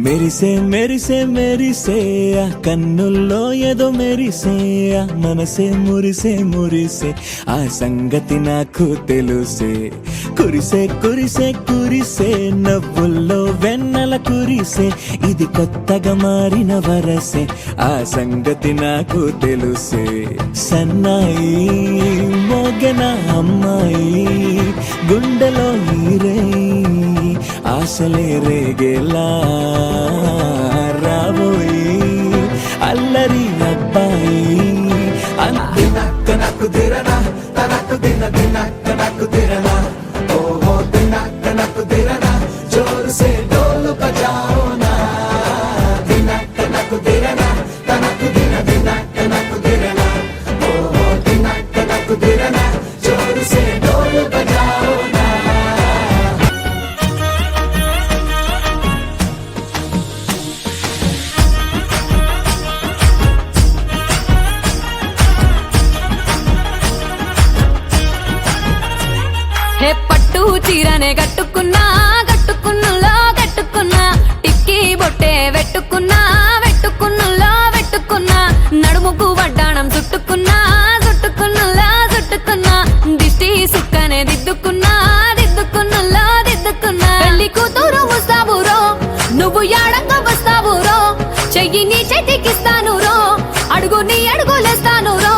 మెరిసే మెరిసే మెరిసే ఆ కన్నుల్లో ఏదో మెరిసే ఆ మనసే మురిసే మురిసే ఆ సంగతి నాకు తెలుసే. కురిసే కురిసే కురిసే నవ్వుల్లో వెన్నెల కురిసే ఇది కొత్తగా మారిన వరసే ఆ సంగతి నాకు తెలుసే. సన్నాయి మోగన అమ్మాయి గుండెలో ఈరే ఆశలే రేగేలా రాబోయి అల్లరి అబ్బాయి. తినక్క నాకు దిరనా తనకు దిన తినక్క నాకు దిరనా ఓహో తినక్క నాకు దిరనా జోరు సే డోలు బజాओ నా. తినక్క నాకు దిరనా తనకు దిన తినక్క నాకు దిరనా ఓహో తినక్క నాకు దిరనా జోరు సే డోలు బజాओ నా. హే పట్టు చీరనే కట్టుకున్నా కట్టుకున్నులో కట్టుకున్నా టిక్కీ బొట్టే వెట్టుకున్నా వెట్టుకున్నులో వెట్టుకున్నా నడుముకు వడ్డాణం చుట్టుకున్నా చుట్టుకున్నులో చుట్టుకున్నా దిష్టి సుక్కనే దిద్దుకున్నా దిద్దుకున్నులో దిద్దుకున్నా. పెళ్లి కూతురు వస్తావురో నువ్వు యాడంగా వస్తావురో చెయ్యి నీ చేతికిస్తాను రో అడుగు నీ అడుగులేస్తాను రో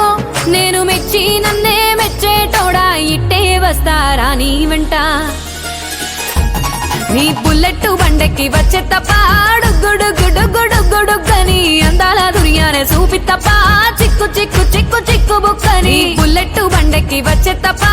నేను మెచ్చి నన్నే మెచ్చేటోడా ఇట్టే వస్తారా నీ వెంట. నీ బుల్లెట్ బండెక్కి వచ్చే తప్ప గుడుగుడుగుడుగుడుగుడుగని అందాల దుర్యానే చూపి తప్ప చిక్కు చిక్కు చిక్కు చిక్కు బుక్కని బుల్లెట్ బండెక్కి వచ్చే తప్ప.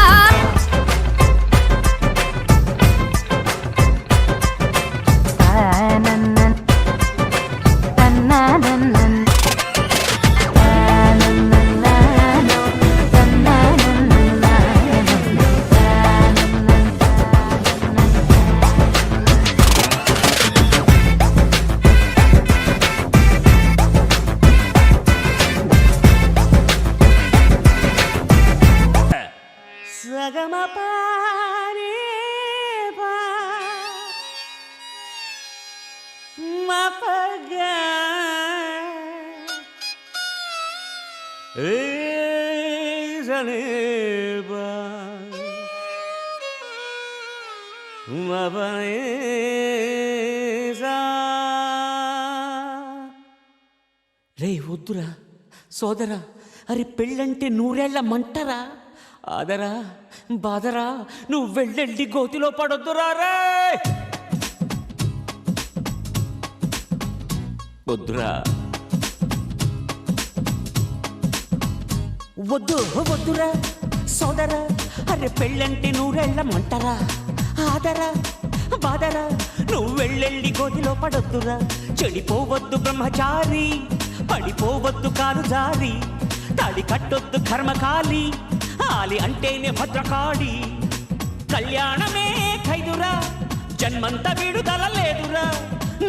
రే వద్దురా సోదరా, అరే పెళ్ళంటే నూరేళ్ల మంటరా, ఆదరా బాదరా నువ్వు వెళ్ళెళ్ళి గోతిలో పడొద్దురా రే. వద్దురా వద్దు వద్దురా సోదరా, అరే పెళ్ళంటే నూరేళ్ల మంటరా, ఆదరా బాదరా నువ్వు వెళ్ళెళ్ళి గోతిలో పడొద్దురా. చెడిపోవద్దు బ్రహ్మచారి, పడిపోవద్దు కాలు జారి, తాడి కట్టొద్దు కర్మకాలి, ఆలి అంటేనే భద్రకాళి. కళ్యాణమే ఖైదురా, జన్మంత విడుదల లేదురా,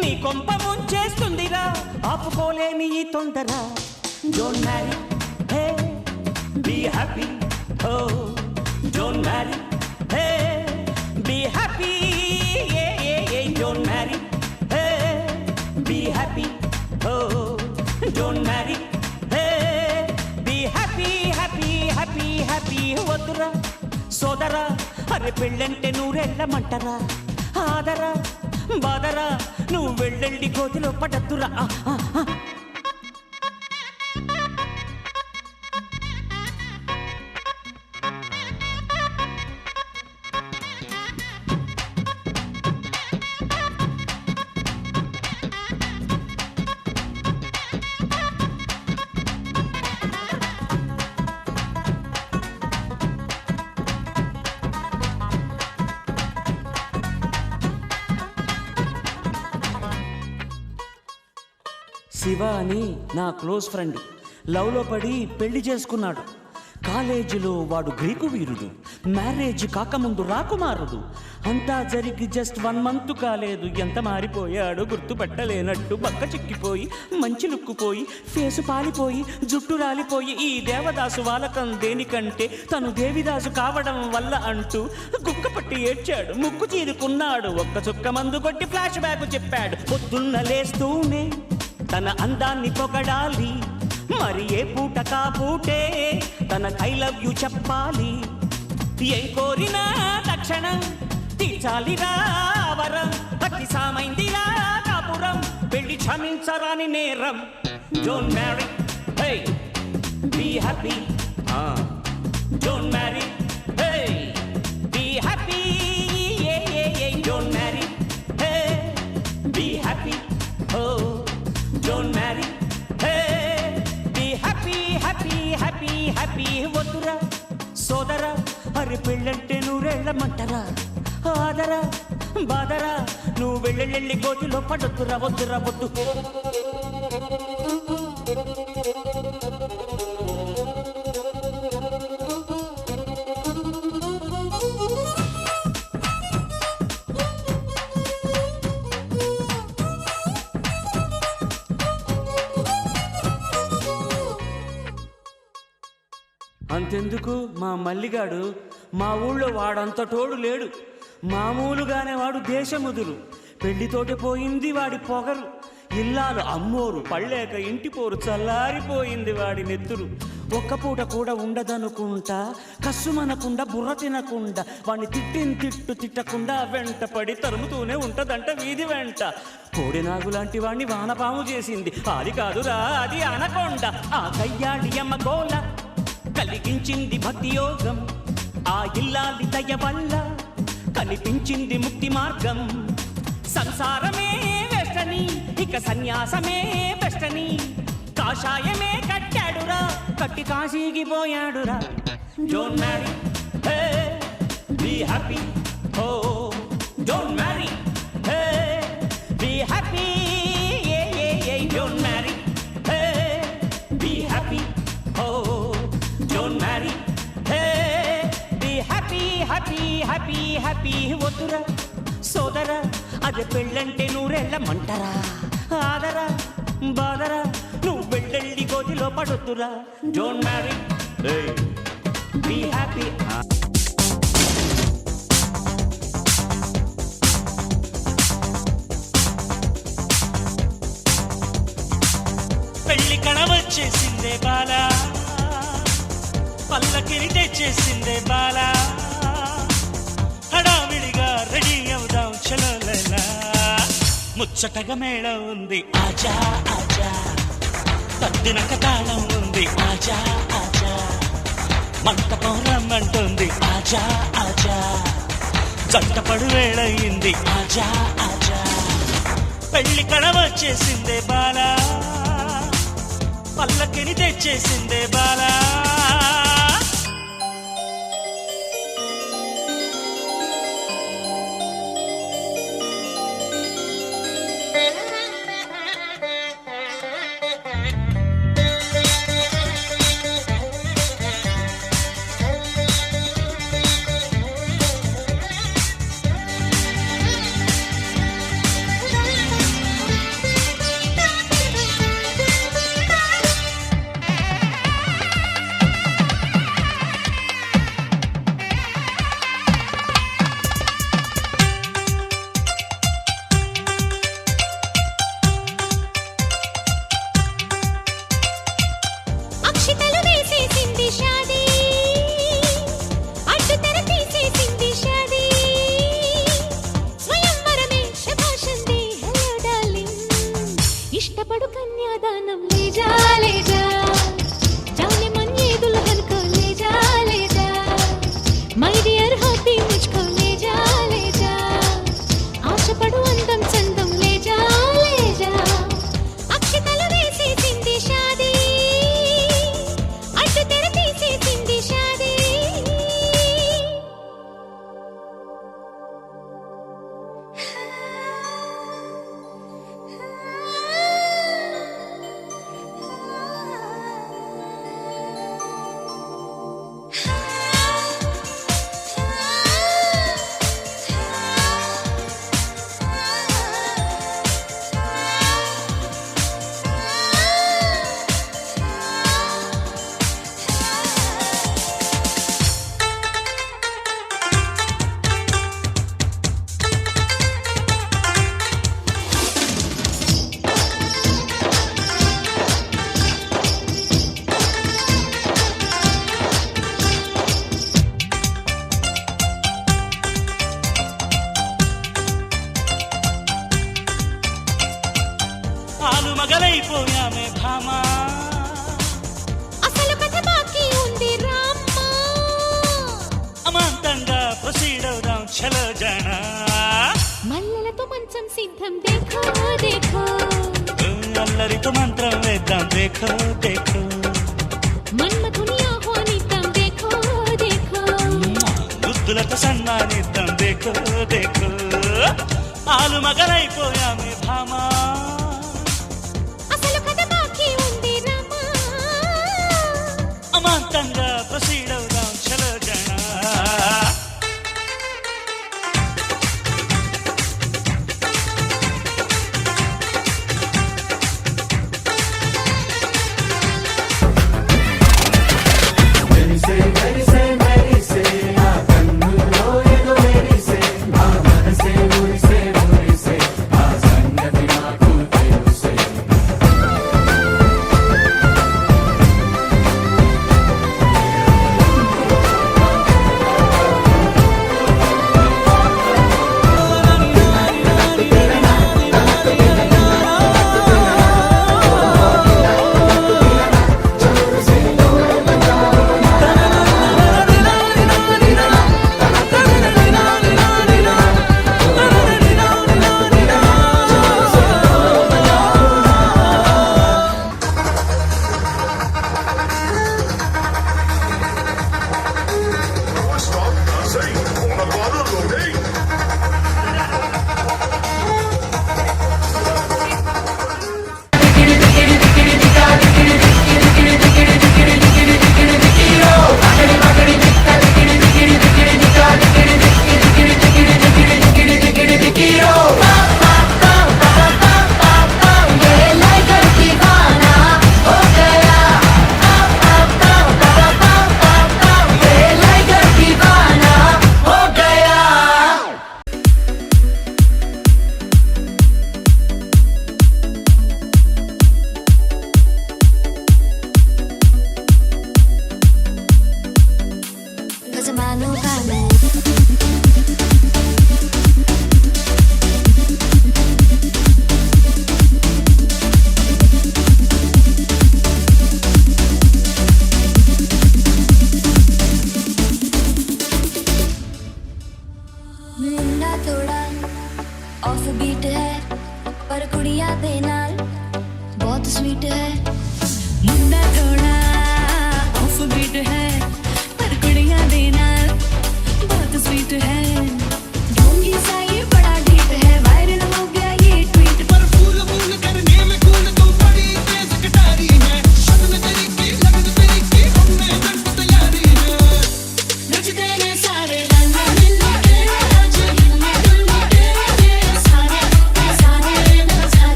నీ కొంప ముంచేస్తుందిరా, ఆపుకోలేని ఈ తొందర. Don't marry hey be happy, oh don't marry hey be happy, don't marry hey be happy, oh don't marry hey be happy happy happy happy. వద్దురా సోదరా, అరే పెళ్ళంటే నూరెళ్ళమంటరా, ఆదరా బాదరా నువ్వు వెళ్ళెళ్ళి గోతిలో పడద్దురా. శివ అని నా క్లోజ్ ఫ్రెండ్ లవ్లో పడి పెళ్లి చేసుకున్నాడు. కాలేజీలో వాడు గ్రీకు వీరుడు, మ్యారేజ్ కాకముందు రాకుమారుడు. అంతా జరిగి జస్ట్ 1 month కాలేదు, ఎంత మారిపోయాడు గుర్తుపట్టలేనట్టు. బక్క చిక్కిపోయి మంచి లుక్కుపోయి ఫేసు పాలిపోయి జుట్టు రాలిపోయి ఈ దేవదాసు వాలకం దేనికంటే తను దేవిదాసు కావడం వల్ల అంటూ గుక్క పట్టి ఏడ్చాడు, ముక్కు చీరుకున్నాడు, ఒక్క చుక్క మందు కొట్టి ఫ్లాష్ బ్యాక్ చెప్పాడు. పొద్దున్న లేస్తూనే తన అందాన్ని పొగడాలి, మరి ఏ పూట కాపూటే తన ఐ లవ్ యూ చెప్పాలి. ఏం కోరినా తక్షణం తీర్చాలిరా వరం, అతి సామైందిరా కాపురం, పెళ్లి క్షమించరాని నేరం. Don't marry, hey be happy. Don't marry, hey be happy. Don't marry, hey be happy. Oh don't marry, hey be happy happy happy happy. వద్దురా సోదరా, అరే పెళ్ళంటే నూరెళ్ళమంటరా, ఆదరా బాదరా, నువ్వు వెళ్ళెళ్ళి గోతిలో పడొద్దురా, వద్దురా వద్దు. అంతెందుకు మా మల్లిగాడు మా ఊళ్ళో వాడంత తోడు లేడు, మామూలుగానే వాడు దేశముదురు. పెళ్లితోటి పోయింది వాడి పొగరు, ఇల్లాలు అమ్మోరు పళ్ళేక ఇంటి పోరు చల్లారిపోయింది వాడి నెత్తురు. ఒక్క పూట కూడా ఉండదనుకుంటా, కస్సుమనకుండా బుర్ర తినకుండా, వాడిని తిట్టు తిట్టకుండా వెంట పడి తరుముతూనే ఉంటదంట వీధి వెంట. కోడినాగు లాంటి వాడిని వానపాము చేసింది, అది కాదురా అది అనకొండ. ఆ కయ్యాళి అమ్మ గోల కలిగించింది భక్తి యోగం, ఆ ఇల్లాలి దయ వల్ల కనిపించింది ముక్తి మార్గం. సంసారమే వెస్టని, ఇక సన్యాసమే బెస్టని, కాషాయమే కట్టాడురా, కట్టి కాశీకి పోయాడురా. Don't marry, hey be happy. Oh don't marry, hey be happy. Don't marry, hey be happy. Oh don't marry, hey be happy happy happy happy. వద్దురా సోదరా, అదే పెళ్ళంటే నూరెళ్ళమంటరా, ఆదరా బాదరా, నువ్వు వెళ్ళెళ్ళి గోతిలో పడొద్దురా. Don't marry, be happy. పెళ్లి కళ వచ్చేసిందే బాలా, పల్లకిని తెచ్చేసిందే బాలా, హడావిడిగా రెడీ అవుదాం చలోలా. ముచ్చటగా మేళం ఉంది ఆజా ఆజా, తద్దినక తాళం ఉంది ఆజా ఆజా, మంటపం రమ్మంటుంది ఆజా ఆజా, జంటపడు వేళయింది ఆజా ఆజా. పెళ్లి కళ వచ్చేసిందే బాలా, పల్లకిని తెచ్చేసిందే బాలా. ఇష్టపడు కన్యాదానం లేజా లేజా, जाने मन ये दुल्हन को ले जा, मై డియర్ హాపీ ముझको ले जा, ఆశపడు అందం చందం ले जा, అక్షతలు వేసేసింది షాదీ, అడ్డు తెర తీసేసింది చలో జానా మల్లెలతో మంచం సిద్ధం దేఖో దేఖో అల్లరితో మంత్రం వేద్దాం దేఖో దేఖో మన్మథుని ఆహ్వానిద్దాం దేఖో దేఖో బుద్ధులతో సన్మానిద్దాం దేఖో దేఖో ఆలు మగలైపోయామే భామా అసలు కథ బాకీ ఉంది రామా అమాంతంగా ప్రసీ